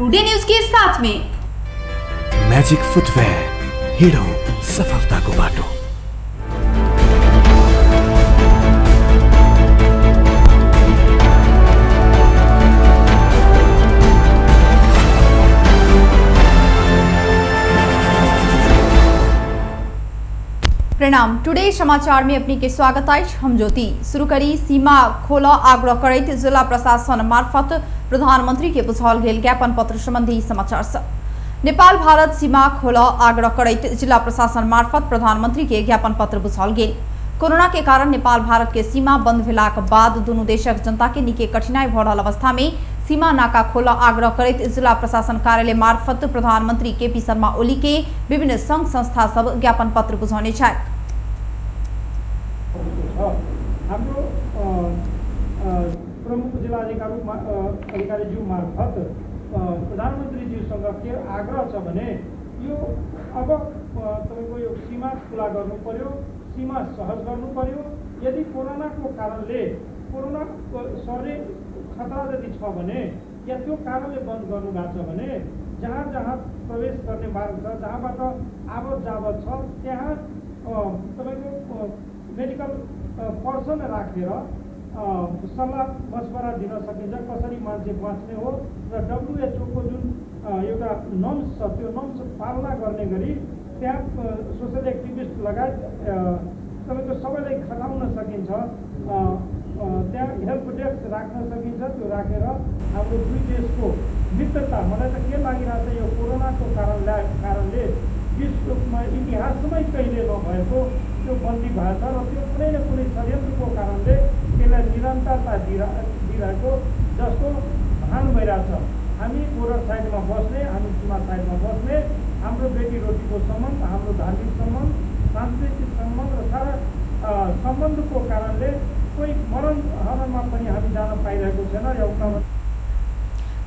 Today news के साथ में मैजिक फुटवेयर, हिड़ो सफलता को बाटो। प्रणाम। टुडे समाचार में अपनी के स्वागत है। हम ज्योति शुरू करी सीमा खोल आग्रह करैत जिला प्रशासन मार्फत प्रधानमंत्री के बुझाल गेल ज्ञापन पत्र संबंधी समाचार सब। नेपाल भारत सीमा खोल आग्रह करैत जिला प्रशासन मार्फत प्रधानमंत्री के ज्ञापन पत्र बुझाल गेल। कोरोना के कारण नेपाल भारत के सीमा बंद भेलाक बाद दुनू देशक जनता के निके कठिनाई भ रहल अवस्था में सीमा नाका खोल आग्रह करैत जिला प्रशासन कार्यालय मार्फत प्रधानमंत्री केपी शर्मा ओली के विभिन्न संघ संस्था सब ज्ञापन पत्र बुझाउने छथि। हाम्रो प्रमुख जिल्लाधिकारीज्यू मार्फत प्रधानमन्त्रीज्यूसँग के आग्रह छ भने यो अब तपाईको यो सीमा खुला गर्नु पर्यो, सीमा सहज गर्नु पर्यो। यदि कोरोनाको कारणले कोरोना सर्ने खतरा यदि छ भने या त्यो कारणले बन्द गर्नु भएको छ भने जहाँ जहाँ प्रवेश गर्ने मार्ग छ, जहाँबाट आवत जावत छ त्यहाँ तपाईको मेडिकल पर्सन राखेर सल्लाह मशवरा दिन सकिन्छ कसरी मान्छे बाँच्ने हो र WHO को जुन एउटा नर्म्स छ त्यो नर्म्स पालना गर्ने गरी त्यहाँ सोसल एक्टिभिस्ट लगायत तपाईको सबैलाई खटाउन सकिन्छ। त्यहाँ हेल्प डेस्क राख्न सकिन्छ। त्यो राखेर हाम्रो दुई देशको मित्रता, मलाई त के लागिरहेको छ यो कोरोनाको कारणले विश्वमा इतिहासमै कहिले नभएको त्यो बन्दी भएको छ र त्यो कुनै न कुनै षड्यन्त्रको कारणले त्यसलाई निरन्तरता दिइरहेको जस्तो भान भइरहेछ। हामी बोर्डर साइडमा बस्ने, हामी सीमा साइडमा बस्ने, हाम्रो बेटी रोटीको सम्बन्ध, हाम्रो धार्मिक सम्बन्ध, सांस्कृतिक सम्बन्ध र सारा सम्बन्धको कारणले कोही मरण हरणमा पनि हामी जान पाइरहेको छैन। एउटा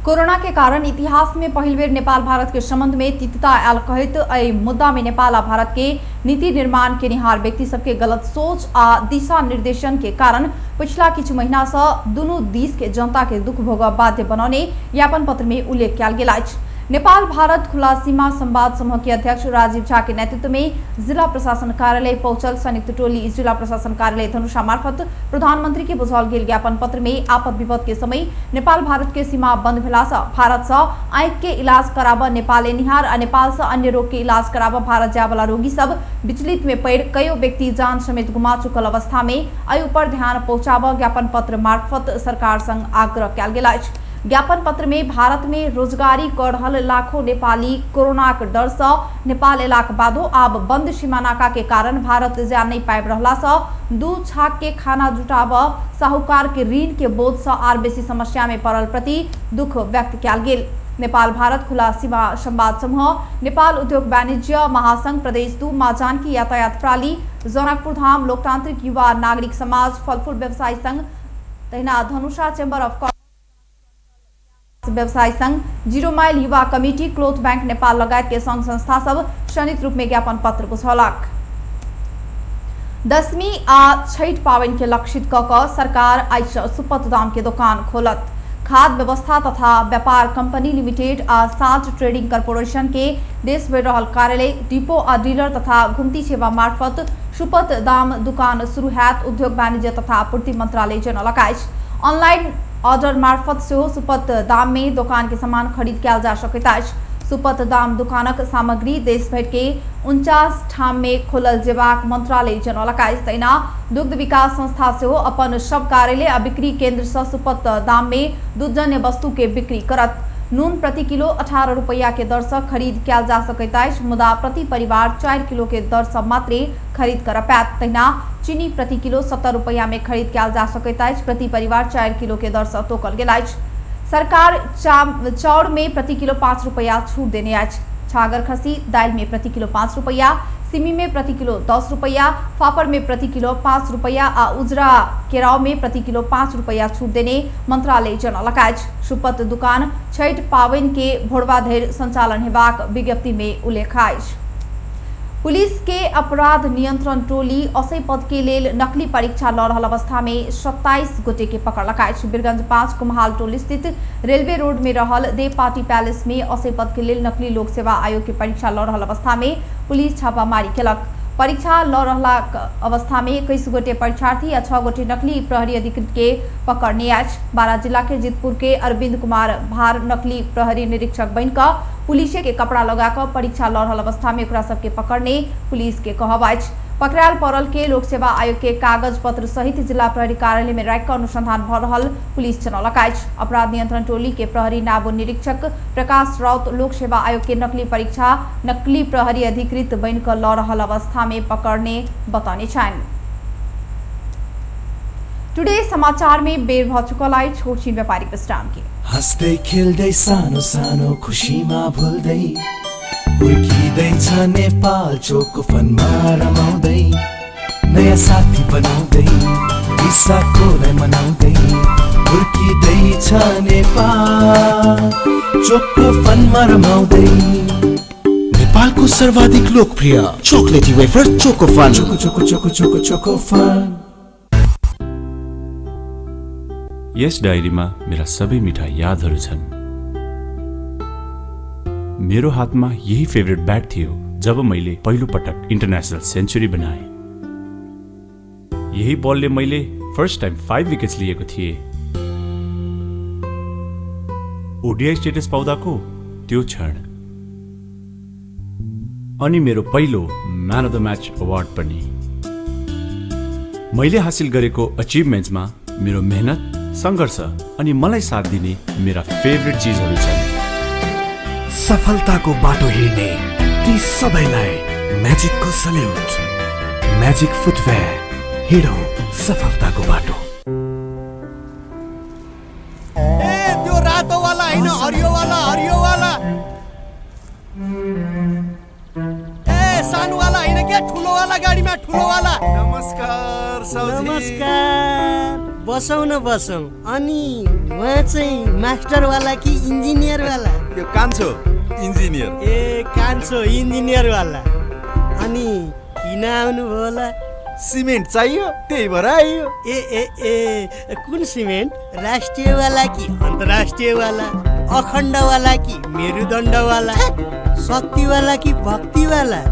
कोरोना के कारण इतिहास में पहिल बेर नेपाल भारत के संबंध में तितता आयल कहित एहि मुद्दा में नेपाल आ भारत के नीति निर्माण के निहार व्यक्ति सबके गलत सोच आ दिशा निर्देशन के कारण पिछला किछु महीना से दुनू देश के जनता के दुख भोग बाध्य बनाने ज्ञापन पत्र में उल्लेख कयल गेल अछि। नेपाल भारत खुला सीमा संवाद समूह के अध्यक्ष राजीव झा के नेतृत्व में जिला प्रशासन कार्यालय पहुंचल संयुक्त टोली जिला प्रशासन कार्यालय धनुषा मार्फत प्रधानमंत्री के बुझाल गेल ज्ञापन पत्र में आपद विपद के समय नेपाल भारत के सीमा बंद भेला से भारत से आंख के इलाज कराब नेपाल निहार आ नेपाल से अन्य रोग के इलाज कराब भारत जाय वाला रोगी सब विचलित में पड़ कईयों व्यक्ति जान समेत गुमा चुकल अवस्था में एहि पर ध्यान पहुंचाब ज्ञापन पत्र मार्फत सरकार संग आग्रह कयल गेल अछि। ज्ञापन पत्र में भारत में रोजगारी कर रहल लाखों नेपाली कोरोना के डर से नेपाल एलाक बादो आब बंद सीमा नाका के कारण भारत जा नहीं पाबि रहला से दू छाक के खाना जुटाब साहूकार के ऋण के बोझ से आर बेसी समस्या में पड़ल प्रति दुख व्यक्त कयल गेल। नेपाल भारत खुला सीमा संवाद समूह, नेपाल उद्योग वाणिज्य महासंघ प्रदेश 2, माँ जानकी यातायात प्रणाली, जनकपुर धाम लोकतांत्रिक युवा नागरिक समाज, फलफूल व्यवसायी संघ, तहिना धनुषा चेम्बर ऑफ व्यवसाय संघ, जीरो माइल युवा कमिटी, क्लोथ बैंक नेपाल लगायत के संघ संस्था सब संयुक्त रूप में ज्ञापन पत्र बुझौलक। दशमी आ छठ पावनि के लक्षित क सरकार आइ सुपथ दाम के दुकान खोलत। खाद्य व्यवस्था तथा व्यापार कंपनी लिमिटेड आ साल्ट ट्रेडिंग कॉर्पोरेशन के देश भरि रहल कार्यालय, डिपो आ डीलर तथा घुमती सेवा मार्फत सुपथ दाम दुकान शुरू हैत। उद्योग वाणिज्य तथा आपूर्ति मंत्रालय जनौलक अछि। ऑनलाइन ऑर्डर मार्फत से सुपथ दाम में दुकान के सामान खरीद कयल जा सकैत अछि। सुपथ दाम दुकानक सामग्री देश भर के 49 ठाम में खोलल जेबाक मंत्रालय जनौलक अछि। तहिना दुग्ध विकास संस्था से अपन सब कार्यालय आ बिक्री केंद्र से सुपथ दाम में दूधजन्य वस्तु के बिक्री करत। नून प्रति किलो 18 रुपया के दर से खरीद कयल जा सकैत अछि, मुदा प्रति परिवार 4 किलो के दर से मात्र खरीद कर पायत। तहिना चीनी प्रति किलो 70 रुपया में खरीद कयल जा सकैत अछि, प्रति परिवार 4 किलो के दर से तोकल गेल अछि। सरकार चाउर में प्रति किलो 5 रुपया छूट देने अछि। छागर खसी दाल में प्रति किलो 5 रुपया, सिमी में प्रति किलो 10 रुपया, फाफड़ में प्रति किलो 5 रुपया आ उजरा केराव में प्रति किलो 5 रुपया छूट देने मंत्रालय जनौलक अछि। सुपथ दुकान छठ पावनि के भोरवा धरि संचालन हेबाक विज्ञप्ति में उल्लेख अछि। पुलिस के अपराध नियंत्रण टोली 80 पद के लेल नकली परीक्षा लड़ रहल अवस्था में 27 गोटे के पकड़ लगाए। वीरगंज 5 कुम्हाल टोल स्थित रेलवे रोड में रहल देव पार्टी पैलेस में 80 पद के लेल नकली लोक सेवा आयोग के परीक्षा लड़ रहल अवस्था में पुलिस छापामारी केलक। परीक्षा लड़ रहला अवस्था में 21 गोटे परीक्षार्थी आ 6 गोटे नकली प्रहरी अधिकृत के पकड़ने आए। बारा जिला के जितपुर के अरविंद कुमार भार नकली प्रहरी निरीक्षक बनकर पुलिस के कपड़ा लगाकर परीक्षा लड़ रहल अवस्था में ओकरा सबके पकड़ने पुलिस के कहब अछि। पकड़ायल पड़ल के लोक सेवा आयोग के कागज पत्र सहित जिला प्रहरी कार्यालय में राखि अनुसंधान भ रहल पुलिस जनौलक अछि। अपराध नियंत्रण टोली के प्रहरी नायब निरीक्षक प्रकाश राउत लोक सेवा आयोग के नकली परीक्षा नकली प्रहरी अधिकृत बनकर लड़ रहल अवस्था में पकड़ने बताने छन्। टुडे समाचार में बेर भ चुकल अछि छोटछिन व्यापारिक विश्राम के। हँस्दै खेल्दै सानो सानो खुसीमा भुल्दै हुर्किँदैछ नेपाल चोको फनमा रमाउँदै नयाँ साथी बनाउँदै विशाखोलाई मनाउँदै हुर्किँदैछ नेपाल चोको फनमा रमाउँदै। नेपालको सर्वाधिक लोकप्रिय चोकलेटी wafer choco fun. Choco choco choco choco choco fun. यस डायरीमा मेरा सबै मिठा यादहरू छन्। मेरो हातमा यही फेभरेट ब्याट थियो जब मैले पहिलो पटक इन्टरनेशनल सेन्चुरी बनाए। यही बलले मैले फर्स्ट टाइम 5 विकेट्स लिएको थिएँ। ओडीआई स्टेटस पाउँदाको त्यो क्षण अनि मेरो पहिलो man of the match award पनि। मैले हासिल गरेको अचिभमेन्ट्समा मेरो मेहनत संघर्ष अनि मलाई साथ दिने मेरा फेभरेट चीजहरू छन्। सफलताको बाटो हिँड्ने ती सबैलाई म्याजिकको सल्युट। म्याजिक फुटवेयर हिँडौँ सफलताको बाटो। ए त्यो रातो वाला हैन हरियो वाला हरियो वाला। ए सानो वाला हैन के ठुलो वाला गाडीमा ठुलो वाला। नमस्कार साउजी। नमस्कार। बसौँ न बसौँ। अनि उहाँ चाहिँ मास्टर वाला कि इन्जिनियर वाला? यो कान्छो इन्जिनियर। ए कान्छो इन्जिनियर वाला। अनि किन आउनु भयो होला? सिमेन्ट चाहियो त्यही भएर आइयो। ए ए ए कुन सिमेन्ट? राष्ट्रिय वाला कि अन्तर्राष्ट्रिय वाला? अखण्ड वाला कि मेरुदण्ड वाला? शक्ति वाला कि भक्ति वाला?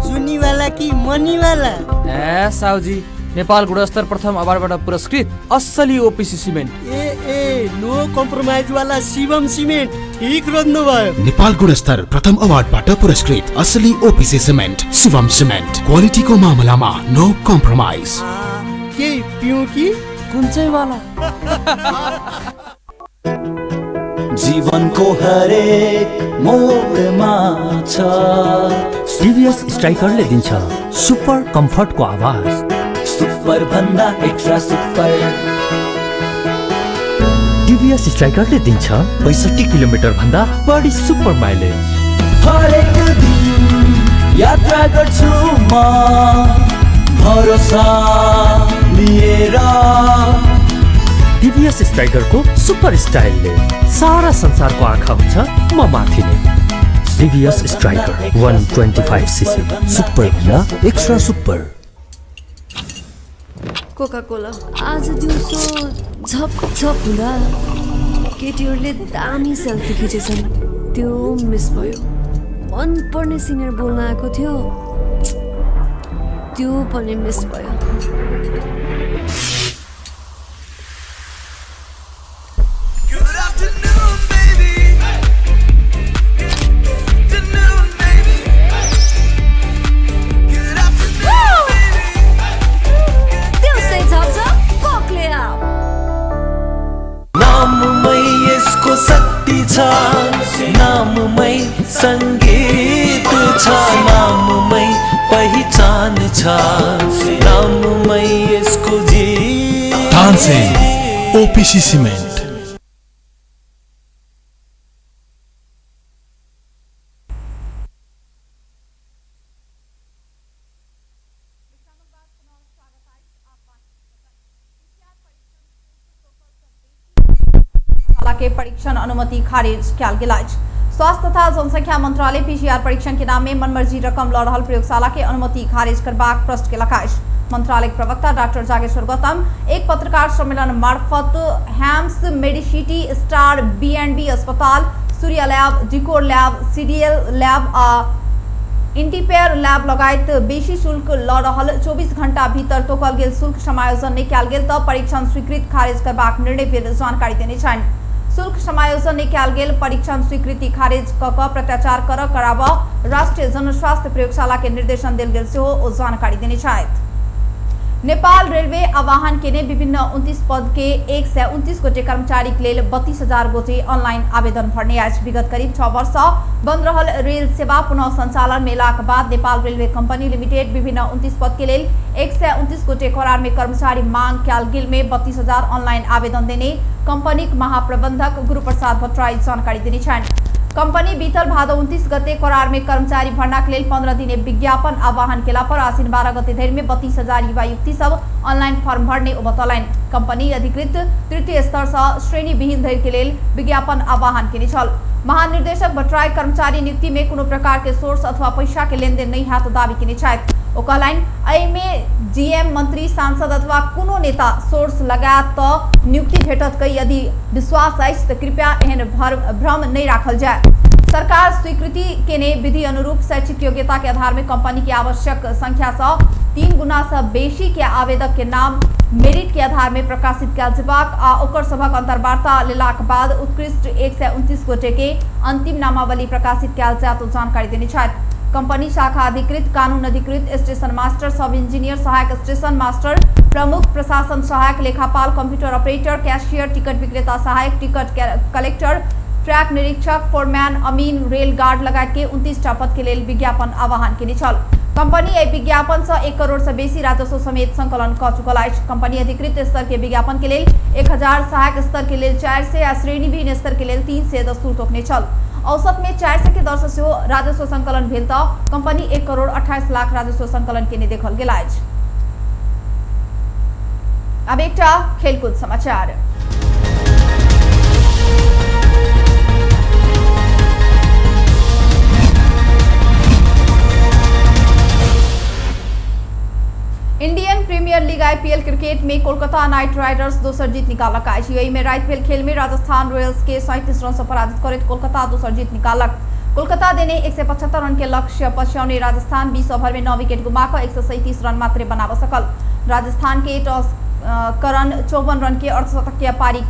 जुनी वाला कि मनी वाला? ए साउजी नेपाल गुणस्तर प्रथम अवार्डबाट पुरस्कृत असली ओपीसी सिमेन्ट। ए ए नो कम्प्रोमाइज वाला शिवम सिमेन्ट ठीक रोज्नु भयो। नेपाल गुणस्तर प्रथम अवार्डबाट पुरस्कृत असली ओपीसी सिमेन्ट शिवम सिमेन्ट। क्वालिटीको मामलामा नो कम्प्रोमाइज। के पिउँ कि कुन चाहिँ वाला? जीवनको हरेक मोडमा छ टिभीएस स्ट्राइकरले दिन्छ सुपर कम्फर्टको आवाज। सुपर भन्दा एक्स्ट्रा सुपर। टिभीएस स्ट्राइकरले दिन्छ 65 किलोमिटर भन्दा बढी सुपर माइलेज। हरेक दिन यात्रा गर्छु म भरोसा लिएर। टिभीएस स्ट्राइकरको सुपर स्टाइलले सारा संसारको आँखा हुन्छ म माथि नै। टिभीएस स्ट्राइकर 125 सीसी सुपर भन्दा एक्स्ट्रा सुपर। कोका कोला आज दिउँसो झप झप हुँदा केटीहरूले दामी सेल्फी खिचेछन्। त्यो मिस भयो। मनपर्ने सिनियर बोल्न आएको थियो त्यो पनि मिस भयो। नाममै संगीत छ नाममै पहिचान छ नाममै यसको जीत। Tansen OPC cement. के परीक्षण अनुमति खारिज कयल गेल अछि। स्वास्थ्य तथा जनसंख्या मंत्रालय पीसीआर परीक्षण के नाम में मनमर्जी रकम लड़ रहल प्रयोगशाला के अनुमति खारिज करबाक प्रश्न केलक। मंत्रालय के प्रवक्ता डॉक्टर जागेश्वर गौतम एक पत्रकार सम्मेलन मार्फत हैम्स मेडिसिटी स्टार B&B अस्पताल सूर्य लैब डिकोर लैब सीडीएल लैब आ इंटीपेयर लैब लगायत बेसी शुल्क लड़ रहल 24 घंटा भीतर तोकल गेल शुल्क समायोजन नहीं कयल गेल तऽ परीक्षण स्वीकृत खारिज करबाक निर्णय पर जानकारी देने छनि। शुल्क समायोजन नहीं कयल गेल परीक्षण स्वीकृति खारिज कऽ प्रत्याचार कराब राष्ट्रीय जनस्वास्थ्य प्रयोगशाला के निर्देशन देल गेल सेहो ओ जानकारी देने छथि। नेपाल रेलवे आह्वान केने विभिन्न 29 पद के 129 गोटे कर्मचारी के लेल 32,000 गोटे ऑनलाइन आवेदन भरने आज। विगत करीब 6 वर्ष बंद रहल रेल सेवा पुनः संचालन में लाक बाद नेपाल रेलवे कंपनी लिमिटेड विभिन्न 29 पद के लेल 129 गोटे करार में कर्मचारी मांग कयल गेल में 32,000 ऑनलाइन आवेदन देने कंपनी महाप्रबंधक गुरुप्रसाद भट्टराई जानकारी देने छन्। कंपनी बीतल भादो 29 गते करार में कर्मचारी भर्ना के लिए 15 दिने विज्ञापन आह्वान केला पर आसिन 12 गते धरि में 32,000 युवा युवती सब ऑनलाइन फॉर्म भरने बतौलनि। कंपनी अधिकृत तृतीय स्तर से श्रेणी विहीन धरि के लिए विज्ञापन आह्वान केने छल। महानिर्देशक भट्टराई कर्मचारी नियुक्ति में कोनो प्रकार के सोर्स अथवा पैसा के लेन देन नहीं हैत दावी केने छथि। ओ कहलनि एहिमे जीएम मंत्री सांसद अथवा कोनो नेता सोर्स लगायत तऽ नियुक्ति भेटत कई यदि विश्वास अछि तऽ कृपया एहन भ्रम नहीं राखल जाय। सरकार स्वीकृति केने विधि अनुरूप शैक्षिक योग्यता के आधार में कंपनी की आवश्यक संख्या से 3 गुना से बेसी के आवेदक के नाम मेरिट के आधार में प्रकाशित कयल जेबाक आ ओकर सभक अंतर्वार्ता लेलाक बाद उत्कृष्ट 129 गोटे के अंतिम नामावली प्रकाशित कयल जायत जानकारी देने छथि। कंपनी शाखा अधिकृत कानून अधिकृत स्टेशन मास्टर सब इंजीनियर सहायक स्टेशन मास्टर प्रमुख प्रशासन सहायक लेखापाल कंप्यूटर ऑपरेटर कैशियर टिकट विक्रेता सहायक टिकट कलेक्टर ट्रैक निरीक्षक फोरमैन अमीन रेल गार्ड लगायत के 29 टा पद के लिए विज्ञापन आह्वान केने छल। कंपनी एहि विज्ञापन से 1 करोड़ से बेसी राजस्व समेत संकलन कर चुकल अछि। कंपनी अधिकृत स्तर के विज्ञापन के लिए 1000 सहायक स्तर के लिए 400 आ श्रेणीविहीन स्तर के लिए 300 दस्तूर तोकने छल। औसत में 400 के दर से राजस्व संकलन भेल तऽ कंपनी 1 करोड़ 28 लाख राजस्व संकलन केने देखल गेल अछि। अब एकटा खेलकूद समाचार। Indian Premier League IPL cricket में कोलकाता नाइट राइडर्स दोसर जीत निकालक अछि। यूएई में रात भेल खेल में राजस्थान रॉयल्स के 37 रन से पराजित करैत कोलकाता दोसर जीत निकालक। कोलकाता देने 175 रन के लक्ष्य पछ्याउने राजस्थान 20 ओवर में 9 विकेट गुमाकर 137 रन मात्र बना सकल। राजस्थान के टॉस करन 54 रन के अर्धशतकीय पारी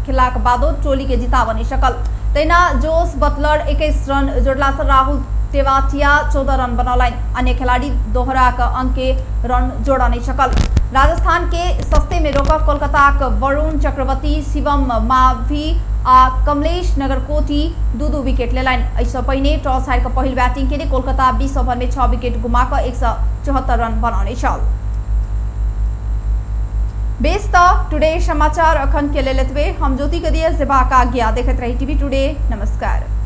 खेलाक बादो टोली के जिता बनी सकल। तैना जोस बटलर 21 रन जोड़ला से राहुल तेवाटिया 14 रन बनौलनि। अन्य खिलाड़ी दोहरा के अंक के रन जोड़ा नहीं सकल। राजस्थान के सस्ते में रोकक कोलकाता के वरुण चक्रवर्ती शिवम मावी आ कमलेश नगरकोटी 2-2 विकेट लेलनि। एहिसँ पहिने टॉस हारि के पहिल बैटिंग के लिए कोलकाता 20 ओवर में 6 विकेट गुमाकर 174 रन बनौने छल। बेस टुडे समाचार अखन के लेल एतबे। हम ज्योति के दिए जेबाक आज्ञा। देखैत रही टीवी टुडे। नमस्कार।